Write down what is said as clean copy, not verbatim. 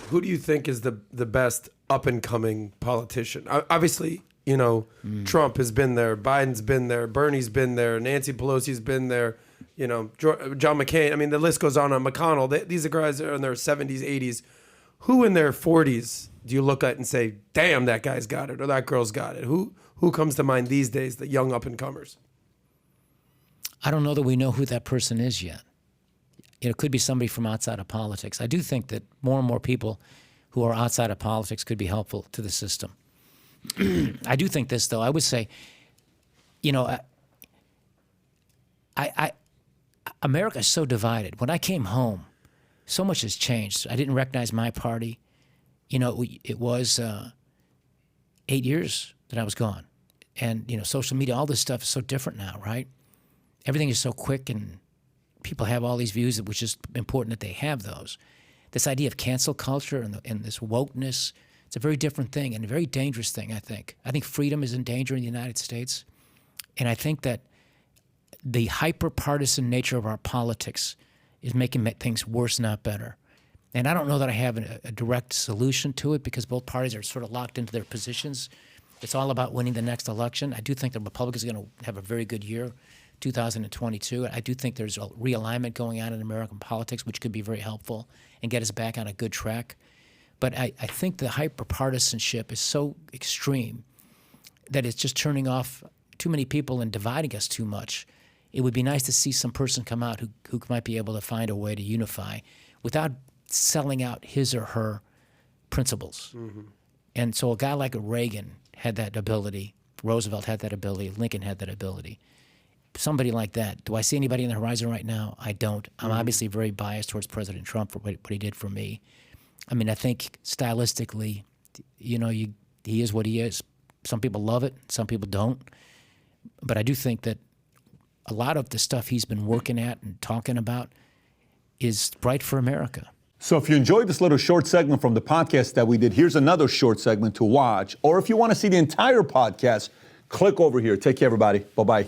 who do you think is the best up-and-coming politician? Obviously, Trump has been there, Biden's been there, Bernie's been there, Nancy Pelosi's been there, John McCain. I mean, the list goes on. McConnell. These are guys that are in their 70s, 80s. Who in their 40s do you look at and say, damn, that guy's got it or that girl's got it? Who comes to mind these days, the young up-and-comers? I don't know that we know who that person is yet. It could be somebody from outside of politics. I do think that more and more people who are outside of politics could be helpful to the system. I do think this, though. I would say, America is so divided. When I came home, so much has changed. I didn't recognize my party. It was 8 years that I was gone. And, social media, all this stuff is so different now, right? Everything is so quick and people have all these views, which is important that they have those. This idea of cancel culture and this wokeness, it's a very different thing and a very dangerous thing, I think. I think freedom is in danger in the United States. And I think that the hyper-partisan nature of our politics is making things worse, not better. And I don't know that I have a direct solution to it because both parties are sort of locked into their positions. It's all about winning the next election. I do think the Republicans are going to have a very good year, 2022. I do think there's a realignment going on in American politics, which could be very helpful and get us back on a good track. But I think the hyper-partisanship is so extreme that it's just turning off too many people and dividing us too much. It would be nice to see some person come out who might be able to find a way to unify without selling out his or her principles. Mm-hmm. And so a guy like Reagan had that ability. Roosevelt had that ability. Lincoln had that ability. Somebody like that. Do I see anybody on the horizon right now? I don't. I'm obviously very biased towards President Trump for what he did for me. I mean, I think stylistically, he is what he is. Some people love it. Some people don't. But I do think that a lot of the stuff he's been working at and talking about is right for America. So if you enjoyed this little short segment from the podcast that we did, here's another short segment to watch. Or if you want to see the entire podcast, click over here. Take care, everybody. Bye-bye.